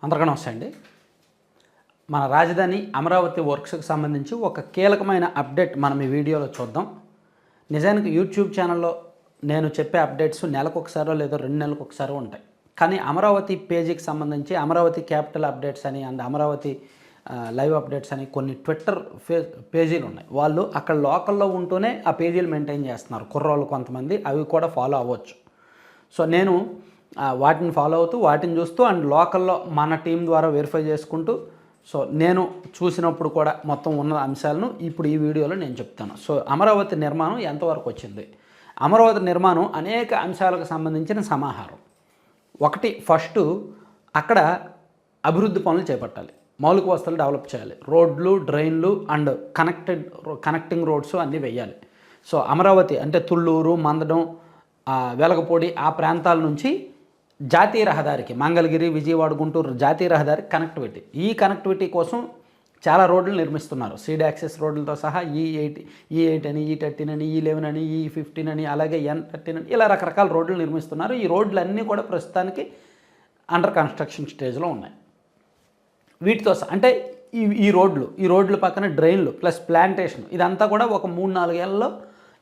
అందరికీ నమస్తే అండి. మన రాజధాని అమరావతి వర్క్స్కి సంబంధించి ఒక కీలకమైన అప్డేట్ మనం ఈ వీడియోలో చూద్దాం. నిజానికి యూట్యూబ్ ఛానల్లో నేను చెప్పే అప్డేట్స్ నెలకు ఒకసారో లేదో 2 నెలలకు ఒకసారో ఉంటాయి. కానీ అమరావతి పేజీకి సంబంధించి అమరావతి క్యాపిటల్ అప్డేట్స్ అని అండ్ అమరావతి లైవ్ అప్డేట్స్ అని కొన్ని ట్విట్టర్ పేజీలు ఉన్నాయి. వాళ్ళు అక్కడ లోకల్లో ఉంటూనే ఆ పేజీలు మెయింటైన్ చేస్తున్నారు కుర్రోళ్ళు కొంతమంది. అవి కూడా ఫాలో అవ్వచ్చు. సో నేను వాటిని ఫాలో అవుతూ వాటిని చూస్తూ అండ్ లోకల్లో మన టీం ద్వారా వెరిఫై చేసుకుంటూ సో నేను చూసినప్పుడు కూడా మొత్తం ఉన్న అంశాలను ఇప్పుడు ఈ వీడియోలో నేను చెప్తాను. సో అమరావతి నిర్మాణం ఎంతవరకు వచ్చింది, అమరావతి నిర్మాణం అనేక అంశాలకు సంబంధించిన సమాహారం. ఒకటి ఫస్ట్ అక్కడ అభివృద్ధి పనులు చేపట్టాలి, మౌలిక వసతులు డెవలప్ చేయాలి, రోడ్లు డ్రైన్లు అండ్ కనెక్టింగ్ రోడ్స్ అన్నీ వేయాలి. సో అమరావతి అంటే తుళ్ళూరు మందడం వెలగపూడి ఆ ప్రాంతాల నుంచి జాతీయ రహదారికి మంగళగిరి విజయవాడ గుంటూరు జాతీయ రహదారికి కనెక్టివిటీ, ఈ కనెక్టివిటీ కోసం చాలా రోడ్లు నిర్మిస్తున్నారు. సీడ్ యాక్సెస్ రోడ్లతో సహా E8 అని E13 అని E11 అని E15 అని అలాగే N13 అని ఇలా రకరకాల రోడ్లు నిర్మిస్తున్నారు. ఈ రోడ్లన్నీ కూడా ప్రస్తుతానికి అండర్ కన్స్ట్రక్షన్ స్టేజ్లో ఉన్నాయి. వీటితో అంటే ఈ రోడ్లు పక్కన డ్రైన్లు ప్లస్ ప్లాంటేషన్ ఇదంతా కూడా ఒక 3-4 ఏళ్ళలో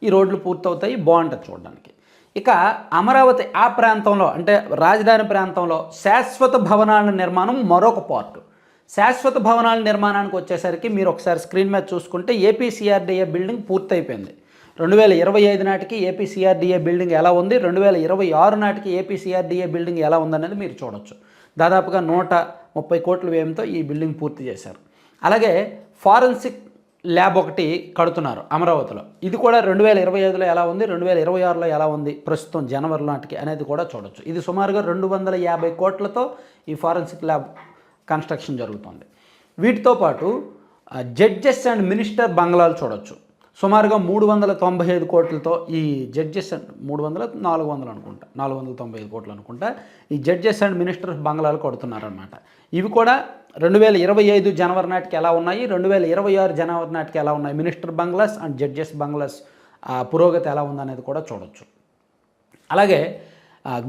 ఈ రోడ్లు పూర్తవుతాయి. బాగుంటుంది చూడడానికి. ఇక అమరావతి ఆ ప్రాంతంలో అంటే రాజధాని ప్రాంతంలో శాశ్వత భవనాల నిర్మాణం మరొక పార్ట్. శాశ్వత భవనాల నిర్మాణానికి వచ్చేసరికి మీరు ఒకసారి స్క్రీన్ మీద చూసుకుంటే ఏపీసీఆర్డీఏ బిల్డింగ్ పూర్తయిపోయింది. 2025 నాటికి ఏపీసీఆర్డీఏ బిల్డింగ్ ఎలా ఉంది, 2026 నాటికి ఏపీసీఆర్డీఏ బిల్డింగ్ ఎలా ఉందనేది మీరు చూడొచ్చు. దాదాపుగా 130 కోట్ల వ్యయంతో ఈ బిల్డింగ్ పూర్తి చేశారు. అలాగే ఫారెన్సిక్ ల్యాబ్ ఒకటి కడుతున్నారు అమరావతిలో. ఇది కూడా 2025లో ఎలా ఉంది, 2026లో ఎలా ఉంది, ప్రస్తుతం జనవరి నాటికి అనేది కూడా చూడొచ్చు. ఇది సుమారుగా 250 కోట్లతో ఈ ఫారెన్సిక్ ల్యాబ్ కన్స్ట్రక్షన్ జరుగుతుంది. వీటితో పాటు జడ్జెస్ అండ్ మినిస్టర్ బంగ్లాలు చూడొచ్చు. సుమారుగా 395 కోట్లతో ఈ జడ్జెస్ 400 అనుకుంటా 495 కోట్లు అనుకుంటా ఈ జడ్జెస్ అండ్ మినిస్టర్స్ బంగ్లాలు కడుతున్నారనమాట. ఇవి కూడా 2025 జనవరి నాటికి ఎలా ఉన్నాయి, 2026 జనవరి నాటికి ఎలా ఉన్నాయి, minister bungalows and judges bungalows పురోగతి ఎలా ఉందనేది కూడా చూడొచ్చు. అలాగే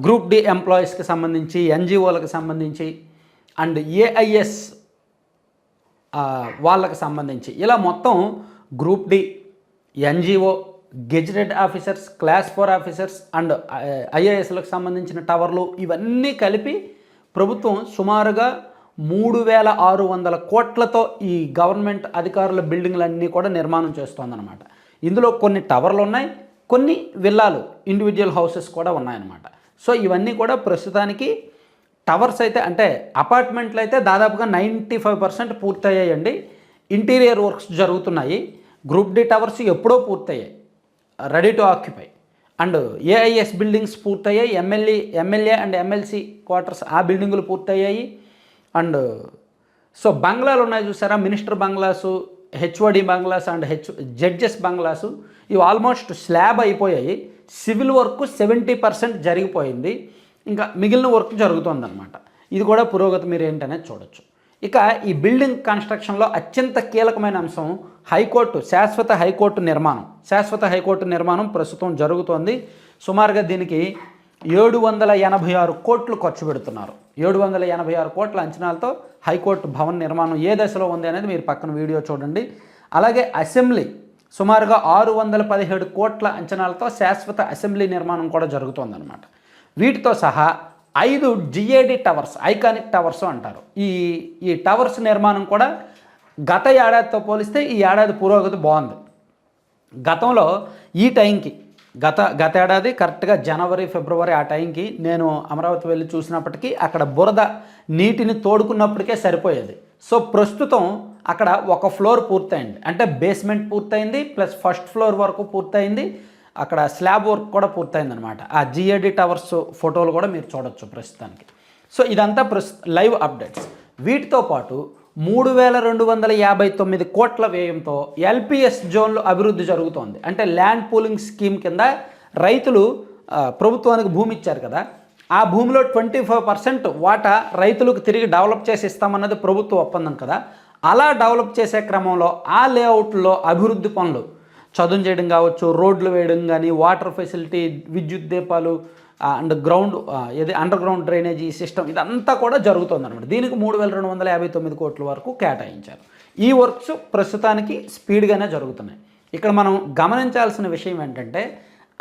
గ్రూప్ డి ఎంప్లాయీస్కి సంబంధించి ఎన్జిఓలకు సంబంధించి అండ్ ఏఐఎస్ వాళ్ళకి సంబంధించి ఇలా మొత్తం group D, NGO, gazetted officers, class 4 officers and ఐఏఎస్లకు సంబంధించిన టవర్లు ఇవన్నీ కలిపి ప్రభుత్వం సుమారుగా 3600 కోట్లతో ఈ గవర్నమెంట్ అధికారుల బిల్డింగ్లన్నీ కూడా నిర్మాణం చేస్తోందన్నమాట. ఇందులో కొన్ని టవర్లు ఉన్నాయి, కొన్ని విల్లాలు ఇండివిజువల్ హౌసెస్ కూడా ఉన్నాయన్నమాట. సో ఇవన్నీ కూడా ప్రస్తుతానికి టవర్స్ అయితే అంటే అపార్ట్మెంట్లు అయితే దాదాపుగా 95% పూర్తయ్యాయండి. ఇంటీరియర్ వర్క్స్ జరుగుతున్నాయి. గ్రూప్ డి టవర్స్ ఎప్పుడో పూర్తయ్యాయి, ready to occupy. And AIS buildings పూర్తయ్యాయి, ఎమ్మెల్యే అండ్ ఎమ్మెల్సీ క్వార్టర్స్ ఆ బిల్డింగులు పూర్తయ్యాయి. అండ్ సో బంగ్లాలు ఉన్నాయి చూసారా, minister bungalows, HOD bungalows and judges bungalows ఇవి ఆల్మోస్ట్ స్లాబ్ అయిపోయాయి. సివిల్ వర్క్ 70% జరిగిపోయింది. ఇంకా మిగిలిన వర్క్ జరుగుతుందన్నమాట. ఇది కూడా పురోగతి మీరు ఏంటనేది చూడొచ్చు. ఇక ఈ బిల్డింగ్ కన్స్ట్రక్షన్లో అత్యంత కీలకమైన అంశం హైకోర్టు, శాశ్వత హైకోర్టు నిర్మాణం ప్రస్తుతం జరుగుతోంది. సుమారుగా దీనికి 786 కోట్లు ఖర్చు పెడుతున్నారు. 786 కోట్ల అంచనాలతో హైకోర్టు భవన నిర్మాణం ఏ దశలో ఉంది అనేది మీరు పక్కన వీడియో చూడండి. అలాగే అసెంబ్లీ సుమారుగా 617 కోట్ల అంచనాలతో శాశ్వత అసెంబ్లీ నిర్మాణం కూడా జరుగుతోందన్నమాట. వీటితో సహా 5 జిఏడి టవర్స్, ఐకానిక్ టవర్స్ అంటారు. ఈ టవర్స్ నిర్మాణం కూడా గత ఏడాదితో పోలిస్తే ఈ ఏడాది పురోగతి బాగుంది. గతంలో ఈ టైంకి గత ఏడాది కరెక్ట్గా జనవరి ఫిబ్రవరి ఆ టైంకి నేను అమరావతి వెళ్ళి చూసినప్పటికీ అక్కడ బురద నీటిని తోడుకున్నప్పటికే సరిపోయేది. సో ప్రస్తుతం అక్కడ ఒక ఫ్లోర్ పూర్తయింది, అంటే బేస్మెంట్ పూర్తయింది ప్లస్ ఫస్ట్ ఫ్లోర్ వరకు పూర్తయింది. అక్కడ స్లాబ్ వర్క్ కూడా పూర్తయింది అనమాట. ఆ జిఏడి టవర్స్ ఫోటోలు కూడా మీరు చూడొచ్చు ప్రస్తుతానికి. సో ఇదంతా లైవ్ అప్డేట్స్. వీటితో పాటు 3259 కోట్ల వ్యయంతో ఎల్పిఎస్ జోన్లు అభివృద్ధి జరుగుతోంది. అంటే ల్యాండ్ పూలింగ్ స్కీమ్ కింద రైతులు ప్రభుత్వానికి భూమి ఇచ్చారు కదా, ఆ భూమిలో 25% వాటా రైతులకు తిరిగి డెవలప్ చేసి ఇస్తామన్నది ప్రభుత్వ ఒప్పందం కదా. అలా డెవలప్ చేసే క్రమంలో ఆ లేఅవుట్లో అభివృద్ధి పనులు చదును చేయడం కావచ్చు, రోడ్లు వేయడం కానీ, వాటర్ ఫెసిలిటీ, విద్యుత్ దీపాలు, అండ్ గ్రౌండ్ ఏది అండర్ గ్రౌండ్ డ్రైనేజీ సిస్టమ్ ఇదంతా కూడా జరుగుతుందన్నమాట. దీనికి 3,259 కోట్ల వరకు కేటాయించారు. ఈ వర్క్స్ ప్రస్తుతానికి స్పీడ్గానే జరుగుతున్నాయి. ఇక్కడ మనం గమనించాల్సిన విషయం ఏంటంటే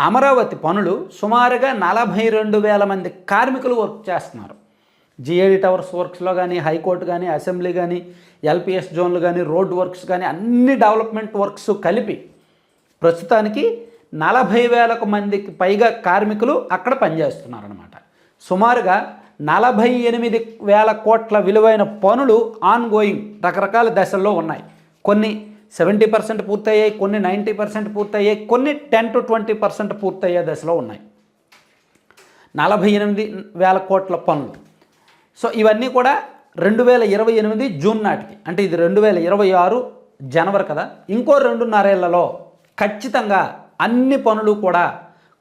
అమరావతి పనులు సుమారుగా 42,000 మంది కార్మికులు వర్క్ చేస్తున్నారు. జిఏడి టవర్స్ వర్క్స్లో కానీ, హైకోర్టు కానీ, అసెంబ్లీ కానీ, ఎల్పిఎస్ జోన్లు కానీ, రోడ్ వర్క్స్ కానీ అన్ని డెవలప్మెంట్ వర్క్స్ కలిపి ప్రస్తుతానికి 40,000 మందికి పైగా కార్మికులు అక్కడ పనిచేస్తున్నారు అనమాట. సుమారుగా 48,000 కోట్ల విలువైన పనులు ఆన్ గోయింగ్ రకరకాల దశల్లో ఉన్నాయి. కొన్ని 70% పూర్తయ్యాయి, కొన్ని 90% పూర్తయ్యాయి, కొన్ని 10 to 20% పూర్తయ్యే దశలో ఉన్నాయి. 48,000 కోట్ల పనులు. సో ఇవన్నీ కూడా 2028 జూన్ నాటికి, అంటే ఇది 2026 జనవరి కదా, ఇంకో 2.5 ఏళ్లలో ఖచ్చితంగా అన్ని పనులు కూడా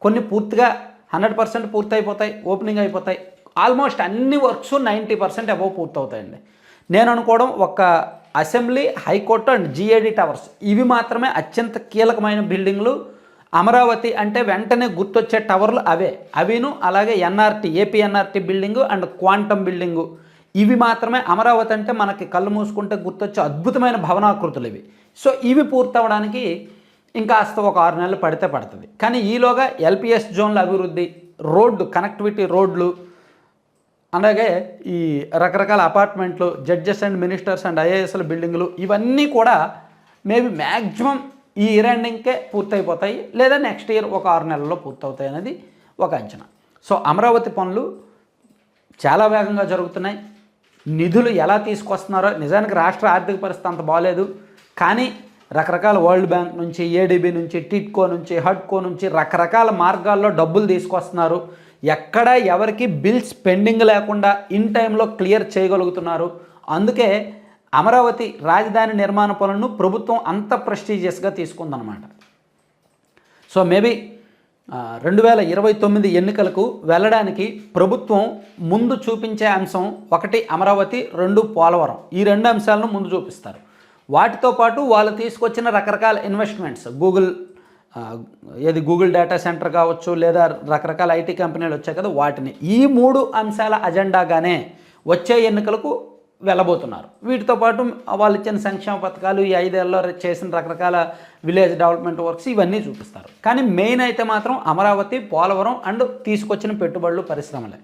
కొన్ని పూర్తిగా 100% పూర్తయిపోతాయి, ఓపెనింగ్ అయిపోతాయి. ఆల్మోస్ట్ అన్ని వర్క్స్ 90% అబోవ్ పూర్తవుతాయండి. నేను అనుకోవడం ఒక assembly, high court and GAD towers ఇవి మాత్రమే అత్యంత కీలకమైన బిల్డింగ్లు. అమరావతి అంటే వెంటనే గుర్తొచ్చే టవర్లు అవిను అలాగే NRT, AP NRT building and quantum building ఇవి మాత్రమే. అమరావతి అంటే మనకి కళ్ళు మూసుకుంటే గుర్తొచ్చే అద్భుతమైన భవనాకృతులు ఇవి. సో ఇవి పూర్తవడానికి ఇంకాస్త ఒక 6 నెలలు పడుతుంది. కానీ ఈలోగా ఎల్పిఎస్ జోన్ల అభివృద్ధి, రోడ్డు కనెక్టివిటీ, రోడ్లు, అలాగే ఈ రకరకాల అపార్ట్మెంట్లు, జడ్జెస్ అండ్ మినిస్టర్స్ అండ్ ఐఏఎస్ల బిల్డింగులు ఇవన్నీ కూడా మేబీ మ్యాక్సిమం ఈ ఇయర్ ఎండింగ్కే పూర్తయిపోతాయి, లేదా నెక్స్ట్ ఇయర్ ఒక 6 నెలల్లో పూర్తవుతాయి అనేది ఒక అంచనా. సో అమరావతి పనులు చాలా వేగంగా జరుగుతున్నాయి. నిధులు ఎలా తీసుకొస్తున్నారో, నిజానికి రాష్ట్ర ఆర్థిక పరిస్థితి అంత బాగలేదు, కానీ రకరకాల వరల్డ్ బ్యాంక్ నుంచి, ఏడీబీ నుంచి, టిట్కో నుంచి, హడ్కో నుంచి రకరకాల మార్గాల్లో డబ్బులు తీసుకొస్తున్నారు. ఎక్కడ ఎవరికి బిల్స్ పెండింగ్ లేకుండా ఇన్ టైంలో క్లియర్ చేయగలుగుతున్నారు. అందుకే అమరావతి రాజధాని నిర్మాణ పనులను ప్రభుత్వం అంత ప్రెస్టీజియస్గా తీసుకుందనమాట. సో మేబీ 2029 ఎన్నికలకు వెళ్ళడానికి ప్రభుత్వం ముందు చూపించే అంశం 1 అమరావతి, 2 పోలవరం. ఈ 2 అంశాలను ముందు చూపిస్తారు. వాటితో పాటు వాళ్ళు తీసుకొచ్చిన రకరకాల ఇన్వెస్ట్మెంట్స్, గూగుల్ డేటా సెంటర్ కావచ్చు, లేదా రకరకాల ఐటీ కంపెనీలు వచ్చాయి కదా, వాటిని ఈ 3 అంశాల అజెండాగానే వచ్చే ఎన్నికలకు వెళ్ళబోతున్నారు. వీటితో పాటు వాళ్ళు ఇచ్చిన సంక్షేమ పథకాలు, ఈ 5 ఏళ్ళలో చేసిన రకరకాల విలేజ్ డెవలప్మెంట్ వర్క్స్ ఇవన్నీ చూపిస్తారు. కానీ మెయిన్ అయితే మాత్రం అమరావతి, పోలవరం అండ్ తీసుకొచ్చిన పెట్టుబడులు, పరిశ్రమలే.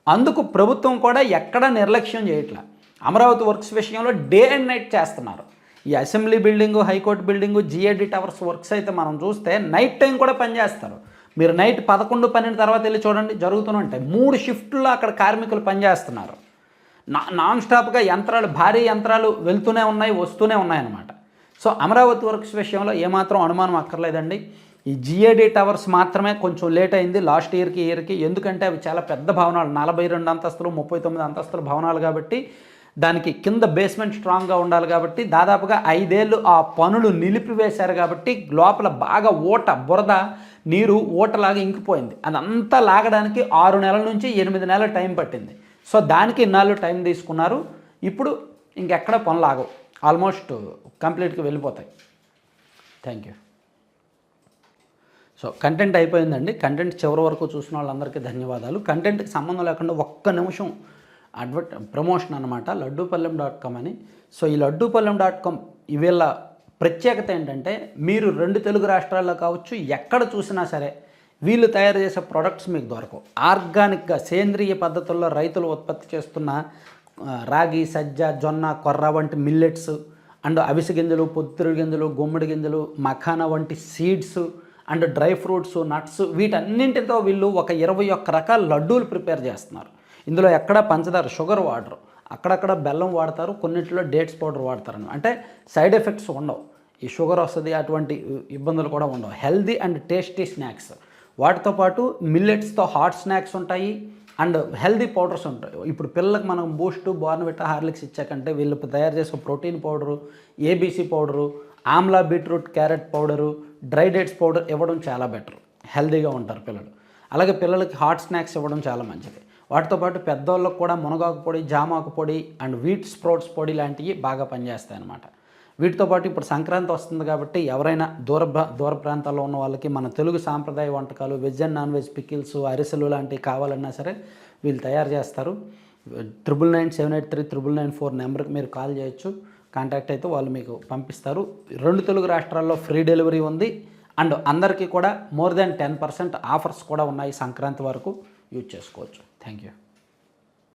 అందుకు ప్రభుత్వం కూడా ఎక్కడ నిర్లక్ష్యం చేయట్లా. అమరావతి వర్క్స్ విషయంలో డే అండ్ నైట్ చేస్తున్నారు. ఈ assembly building, high court building, GAD towers works అయితే మనం చూస్తే నైట్ టైం కూడా పనిచేస్తారు. మీరు నైట్ 11, 12 తర్వాత వెళ్ళి చూడండి, జరుగుతూనే ఉంటాయి. 3 షిఫ్ట్లో అక్కడ కార్మికులు పనిచేస్తున్నారు. నాన్ స్టాప్గా యంత్రాలు, భారీ యంత్రాలు వెళ్తూనే ఉన్నాయి, వస్తూనే ఉన్నాయన్నమాట. సో అమరావతి వర్క్స్ విషయంలో ఏమాత్రం అనుమానం అక్కర్లేదండి. ఈ జిఏడి టవర్స్ మాత్రమే కొంచెం లేట్ అయింది లాస్ట్ ఇయర్కి. ఎందుకంటే అవి చాలా పెద్ద భవనాలు, 42 అంతస్తులు, 39 అంతస్తుల భవనాలు కాబట్టి దానికి కింద బేస్మెంట్ స్ట్రాంగ్గా ఉండాలి కాబట్టి దాదాపుగా 5 ఏళ్ళు ఆ పనులు నిలిపివేశారు. కాబట్టి లోపల బాగా బురద నీరు ఓటలాగా ఇంకిపోయింది. అదంతా లాగడానికి 6 నెలల నుంచి 8 నెలల టైం పట్టింది. సో దానికి ఇన్నాళ్ళు టైం తీసుకున్నారు. ఇప్పుడు ఇంకెక్కడ పనులు ఆగవు, ఆల్మోస్ట్ కంప్లీట్గా వెళ్ళిపోతాయి. Thank you. సో కంటెంట్ అయిపోయిందండి. కంటెంట్ చివరి వరకు చూసిన వాళ్ళందరికీ ధన్యవాదాలు. కంటెంట్కి సంబంధం లేకుండా ఒక్క నిమిషం ప్రమోషన్ అనమాట, లడ్డూపల్లెం.com అని. సో ఈ లడ్డూపల్లెం.com ఇవేళ ప్రత్యేకత ఏంటంటే, మీరు 2 తెలుగు రాష్ట్రాల్లో కావచ్చు, ఎక్కడ చూసినా సరే వీళ్ళు తయారు చేసే ప్రొడక్ట్స్ మీకు దొరకవు. ఆర్గానిక్గా సేంద్రియ పద్ధతుల్లో రైతులు ఉత్పత్తి చేస్తున్న రాగి, సజ్జ, జొన్న, కొర్ర వంటి మిల్లెట్స్ అండ్ అవిసె గింజలు, పొద్దురు గింజలు, గుమ్మడి గింజలు, మఖానా వంటి seeds and dry fruits, nuts, వీటన్నింటితో వీళ్ళు ఒక 21 రకాల లడ్డూలు ప్రిపేర్ చేస్తున్నారు. ఇందులో ఎక్కడ పంచదార, షుగర్ వాడరు, అక్కడక్కడ బెల్లం వాడతారు, కొన్నింటిలో డేట్స్ పౌడర్ వాడతారు. అంటే సైడ్ ఎఫెక్ట్స్ ఉండవు, ఈ షుగర్ వస్తుంది అటువంటి ఇబ్బందులు కూడా ఉండవు. Healthy and tasty snacks. వాటితో పాటు మిల్లెట్స్తో హాట్ స్నాక్స్ ఉంటాయి అండ్ హెల్దీ పౌడర్స్ ఉంటాయి. ఇప్పుడు పిల్లలకు మనం బూస్ట్, బోర్న్విటా, హార్లిక్స్ ఇచ్చాకంటే వీళ్ళు తయారు చేసే protein powder, ABC powder, Amla, beetroot, carrot powder, dry dates powder ఇవ్వడం చాలా బెటర్. హెల్దీగా ఉంటారు పిల్లలు. అలాగే పిల్లలకి హాట్ స్నాక్స్ ఇవ్వడం చాలా మంచిది. వాటితో పాటు పెద్దవాళ్ళకు కూడా మునగాకు పొడి, జామాకు పొడి అండ్ వీట్ స్ప్రౌట్స్ పొడి లాంటివి బాగా పనిచేస్తాయి అన్నమాట. వీటితో పాటు ఇప్పుడు సంక్రాంతి వస్తుంది కాబట్టి ఎవరైనా దూర ప్రాంతాల్లో ఉన్న వాళ్ళకి మన తెలుగు సాంప్రదాయ వంటకాలు veg and non veg pickles, అరిసెలు లాంటివి కావాలన్నా సరే వీళ్ళు తయారు చేస్తారు. 9997839994 నెంబర్కి మీరు కాల్ చేయొచ్చు. కాంటాక్ట్ అయితే వాళ్ళు మీకు పంపిస్తారు. 2 తెలుగు రాష్ట్రాల్లో ఫ్రీ డెలివరీ ఉంది. అండ్ అందరికీ కూడా మోర్ దెన్ 10% ఆఫర్స్ కూడా ఉన్నాయి. సంక్రాంతి వరకు యూజ్ చేసుకోవచ్చు. Thank you.